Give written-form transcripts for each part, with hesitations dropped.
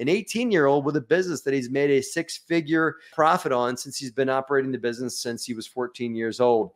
an 18-year-old with a business that he's made a six-figure profit on since he's been operating the business since he was 14 years old.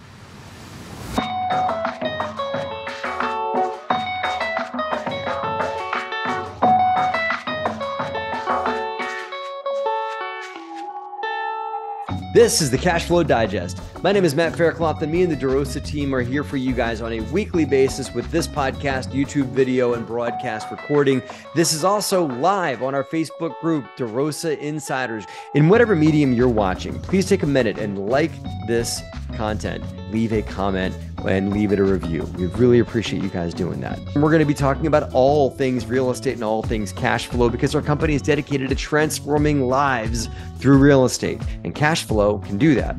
This is the Cash Flow Digest. My name is Matt Faircloth, and me and the DeRosa team are here for you guys on a weekly basis with this podcast, YouTube video, and broadcast recording. This is also live on our Facebook group, DeRosa Insiders. In whatever medium you're watching, please take a minute and like this content. Leave a comment and leave it a review. We really appreciate you guys doing that. And we're going to be talking about all things real estate and all things cash flow because our company is dedicated to transforming lives through real estate, and cash flow can do that.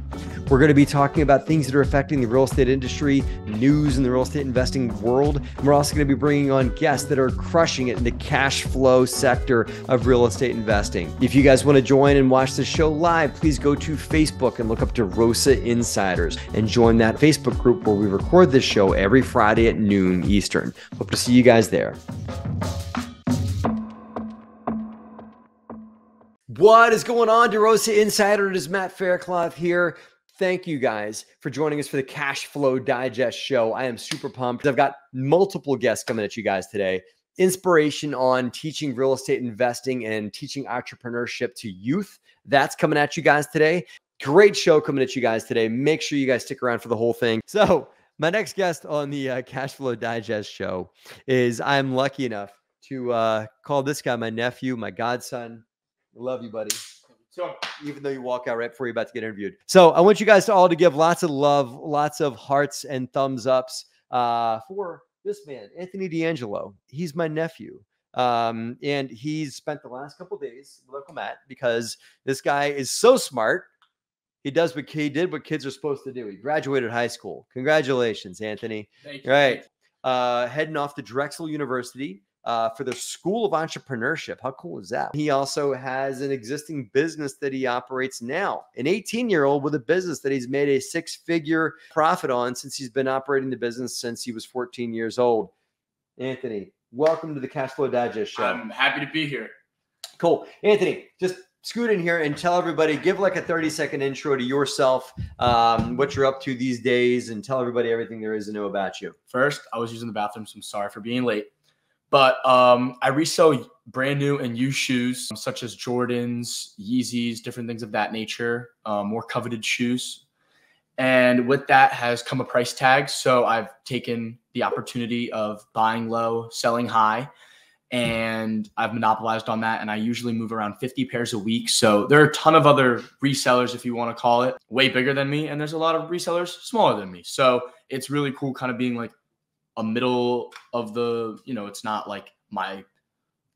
We're going to be talking about things that are affecting the real estate industry, news in the real estate investing world. And we're also going to be bringing on guests that are crushing it in the cash flow sector of real estate investing. If you guys want to join and watch the show live, please go to Facebook and look up DeRosa Insiders and join that Facebook group where we record this show every Friday at noon Eastern. Hope to see you guys there. What is going on, DeRosa Insider? It is Matt Faircloth here. Thank you guys for joining us for the Cash Flow Digest show. I am super pumped. I've got multiple guests coming at you guys today. Inspiration on teaching real estate investing and teaching entrepreneurship to youth. That's coming at you guys today. Great show coming at you guys today. Make sure you guys stick around for the whole thing. So my next guest on the Cash Flow Digest show is I'm lucky enough to call this guy my nephew, my godson. I love you, buddy. So even though you walk out right before you're about to get interviewed. So I want you guys to all to give lots of love, lots of hearts and thumbs ups for this man, Anthony D'Angelo. He's my nephew. And he's spent the last couple of days with Uncle Matt because this guy is so smart. He does what he did, what kids are supposed to do. He graduated high school. Congratulations, Anthony. Thank you. Right. Heading off to Drexel University for the School of Entrepreneurship. How cool is that? He also has an existing business that he operates now. An 18-year-old with a business that he's made a six-figure profit on since he's been operating the business since he was 14 years old. Anthony, welcome to the Cash Flow Digest show. I'm happy to be here. Cool. Anthony, just scoot in here and tell everybody, give like a 30-second intro to yourself, what you're up to these days, and tell everybody everything there is to know about you. First, I was using the bathroom, so I'm sorry for being late. But I resell brand new and used shoes, such as Jordans, Yeezys, different things of that nature, more coveted shoes. And with that has come a price tag. So I've taken the opportunity of buying low, selling high, and I've monopolized on that. And I usually move around 50 pairs a week. So there are a ton of other resellers, if you want to call it, way bigger than me. And there's a lot of resellers smaller than me. So it's really cool kind of being like a middle of the, it's not like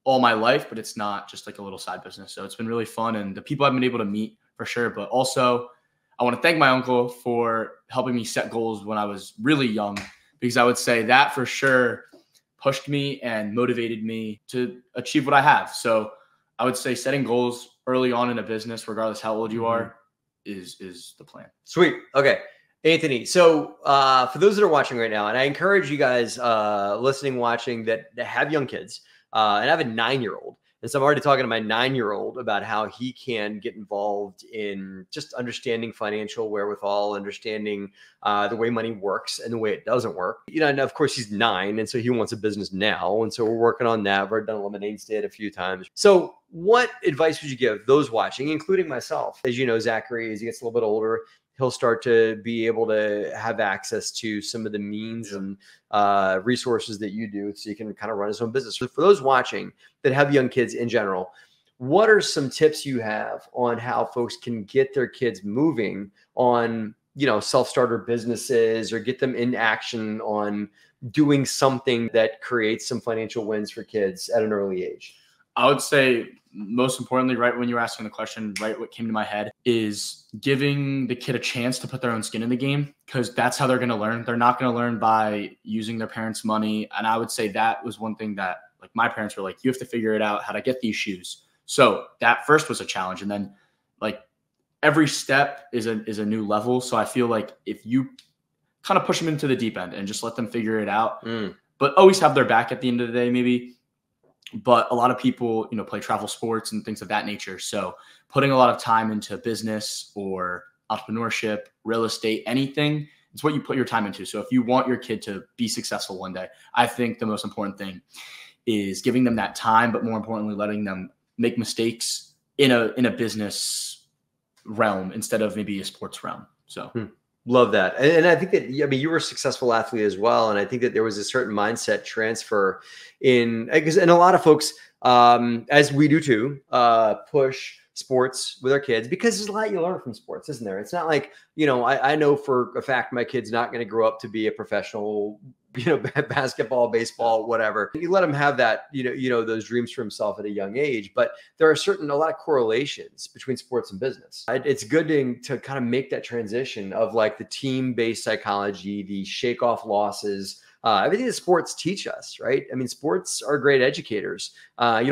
all my life, but it's not just like a little side business. So it's been really fun. And the people I've been able to meet for sure. But also I want to thank my uncle for helping me set goals when I was really young, because I would say that for sure pushed me and motivated me to achieve what I have. So I would say setting goals early on in a business, regardless how old you are, is the plan. Sweet. Okay. Anthony, so for those that are watching right now, and I encourage you guys listening, watching that have young kids, and I have a 9-year-old. And so I'm already talking to my 9-year-old about how he can get involved in just understanding financial wherewithal, understanding the way money works and the way it doesn't work. And of course he's 9, and so he wants a business now. And so we're working on that. We've done a lemonade stand a few times. So what advice would you give those watching, including myself? As you know, Zachary, as he gets a little bit older, he'll start to be able to have access to some of the means and resources that you do, so you can kind of run his own business. So for those watching that have young kids in general, what are some tips you have on how folks can get their kids moving on, self-starter businesses, or get them in action on doing something that creates some financial wins for kids at an early age? I would say most importantly, right when you were asking the question, right, what came to my head is giving the kid a chance to put their own skin in the game, because that's how they're going to learn. They're not going to learn by using their parents' money. And I would say that was one thing that, like, my parents were like, you have to figure it out how to get these shoes. So that first was a challenge. And then, like, every step is a new level. So I feel like if you kind of push them into the deep end and just let them figure it out, but always have their back at the end of the day, maybe but a lot of people, you know, play travel sports and things of that nature. So putting a lot of time into business or entrepreneurship, real estate, anything, it's what you put your time into. So if you want your kid to be successful one day, I think the most important thing is giving them that time, but more importantly, letting them make mistakes in a business realm instead of maybe a sports realm. So love that. And I think that, I mean, you were a successful athlete as well. And I think that there was a certain mindset transfer and a lot of folks, as we do too, push sports with our kids because there's a lot you learn from sports, isn't there? It's not like, you know, I know for a fact my kid's not going to grow up to be a professional, you know, basketball, baseball, whatever. You let him have that, you know, those dreams for himself at a young age. But there are a lot of correlations between sports and business. It's good to kind of make that transition of like the team-based psychology, the shake off losses, everything that sports teach us, right? I mean, sports are great educators. You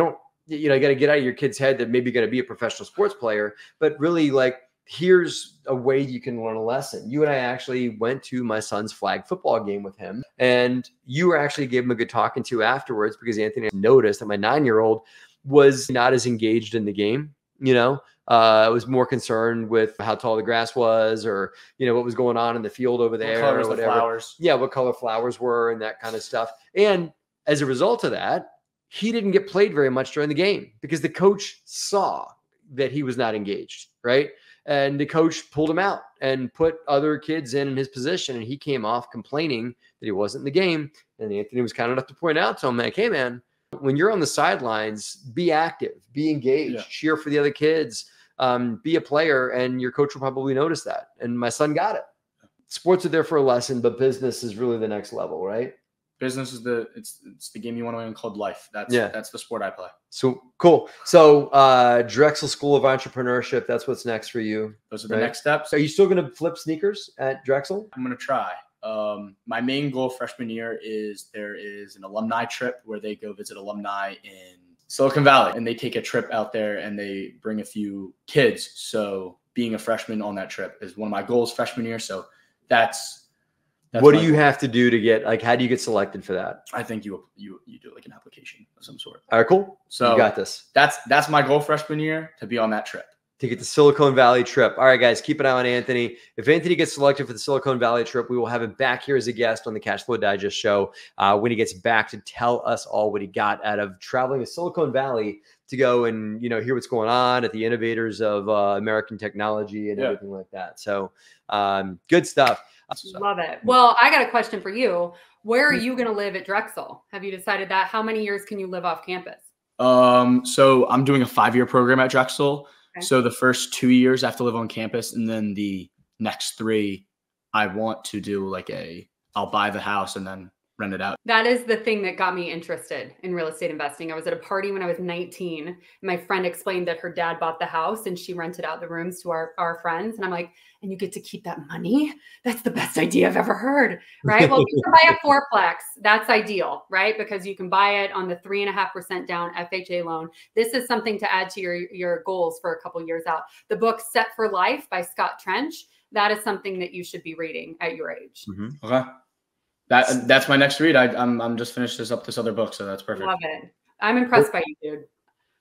got to get out of your kid's head that maybe going to be a professional sports player, but really like, here's a way you can learn a lesson. You and I actually went to my son's flag football game with him, and you actually gave him a good talking to afterwards because Anthony noticed that my 9-year-old was not as engaged in the game. You know, I was more concerned with how tall the grass was, or, you know, what was going on in the field over there, what colors or whatever. the flowers. Yeah, what color flowers were and that kind of stuff. And as a result of that, he didn't get played very much during the game because the coach saw that he was not engaged, right? And the coach pulled him out and put other kids in his position. And he came off complaining that he wasn't in the game. And Anthony was kind enough to point out to him, like, hey, man, when you're on the sidelines, be active, be engaged, cheer for the other kids, be a player. And your coach will probably notice that. And my son got it. Sports are there for a lesson, but business is really the next level, right? Business is it's the game you want to win called life. That's the sport I play. So cool. So Drexel School of Entrepreneurship, that's what's next for you. Those are the next steps. Are you still going to flip sneakers at Drexel? I'm going to try. My main goal freshman year is there is an alumni trip where they go visit alumni in Silicon Valley, and they take a trip out there and they bring a few kids. So being a freshman on that trip is one of my goals freshman year. So that's what do you have to do to get, like, how do you get selected for that? I think you do like an application of some sort. All right, cool. So you got this. That's my goal freshman year, to be on that trip. To get the Silicon Valley trip. All right, guys, keep an eye on Anthony. If Anthony gets selected for the Silicon Valley trip, we will have him back here as a guest on the Cash Flow Digest show when he gets back to tell us all what he got out of traveling to Silicon Valley to go and, you know, hear what's going on at the innovators of American technology and everything like that. So good stuff. Love it. Well, I got a question for you. Where are you going to live at Drexel? Have you decided that? How many years can you live off campus? So I'm doing a 5-year program at Drexel. Okay. So the first 2 years I have to live on campus, and then the next 3 I want to do like I'll buy the house and then rent it out. That is the thing that got me interested in real estate investing. I was at a party when I was 19. My friend explained that her dad bought the house and she rented out the rooms to our friends. And I'm like, and you get to keep that money? That's the best idea I've ever heard, right? Well, you can buy a 4-plex. That's ideal, right? Because you can buy it on the 3.5% down FHA loan. This is something to add to your goals for a couple years out. The book Set for Life by Scott Trench, that is something that you should be reading at your age. Mm-hmm. Okay. That's my next read. I'm just finished this other book, so that's perfect. Love it. I'm impressed by you, dude.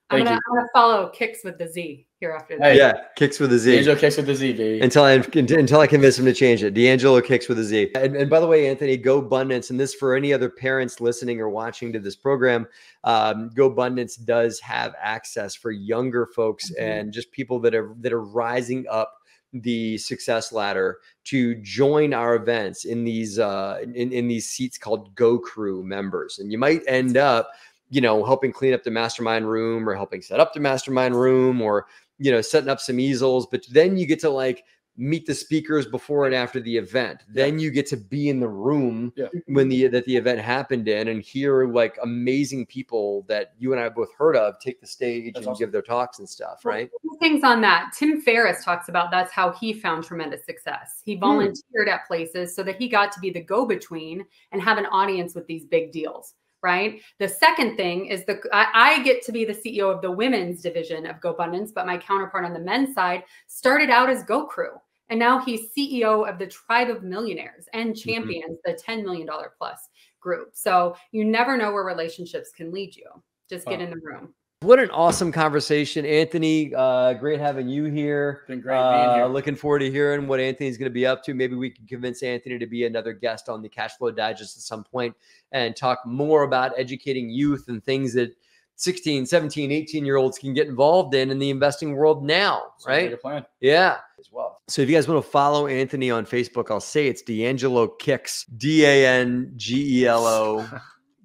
I'm gonna follow Kickz with the Z here after this. Hey, yeah, Kickz with a Z. D'Angelo Kickz with a Z, baby. Until I convince him to change it. D'Angelo Kickz with a Z. And by the way, Anthony, GoBundance, and this for any other parents listening or watching to this program, GoBundance does have access for younger folks and just people that are rising up the success ladder to join our events in these in these seats called Go Crew members. And you might end up, you know, helping clean up the mastermind room or helping set up the mastermind room or, you know, setting up some easels. But then you get to like meet the speakers before and after the event. Then you get to be in the room when the event happened in and hear like amazing people that you and I both heard of take the stage and give their talks and stuff, right? Well, 2 things on that. Tim Ferriss talks about that's how he found tremendous success. He volunteered at places so that he got to be the go-between and have an audience with these big deals. Right. The second thing is I get to be the CEO of the women's division of GoBundance, but my counterpart on the men's side started out as Go Crew. And now he's CEO of the Tribe of Millionaires and Champions, the $10 million plus group. So you never know where relationships can lead you. Just get in the room. What an awesome conversation, Anthony. Great having you here. Been great being here. Looking forward to hearing what Anthony's going to be up to. Maybe we can convince Anthony to be another guest on the Cash Flow Digest at some point and talk more about educating youth and things that 16, 17, 18-year-olds can get involved in the investing world now, right? Like a plan. Yeah. As well. So if you guys want to follow Anthony on Facebook, I'll say it's D'Angelo Kickz, DANGELO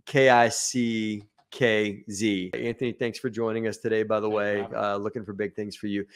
KICKZ. Anthony, thanks for joining us today, by the way. Looking for big things for you.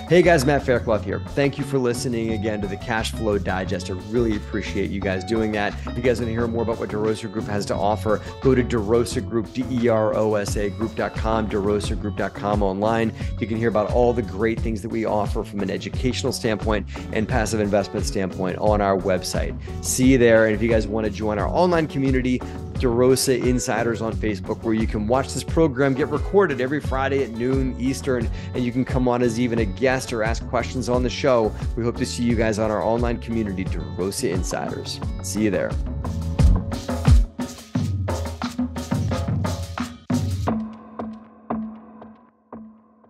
Hey guys, Matt Faircloth here. Thank you for listening again to the Cash Flow Digest. I really appreciate you guys doing that. If you guys want to hear more about what DeRosa Group has to offer, go to DeRosa Group, DEROSA Group.com, DeRosaGroup.com online. You can hear about all the great things that we offer from an educational standpoint and passive investment standpoint on our website. See you there. And if you guys want to join our online community, DeRosa Insiders on Facebook, where you can watch this program get recorded every Friday at noon Eastern, and you can come on as even a guest or ask questions on the show. We hope to see you guys on our online community, DeRosa Insiders. See you there.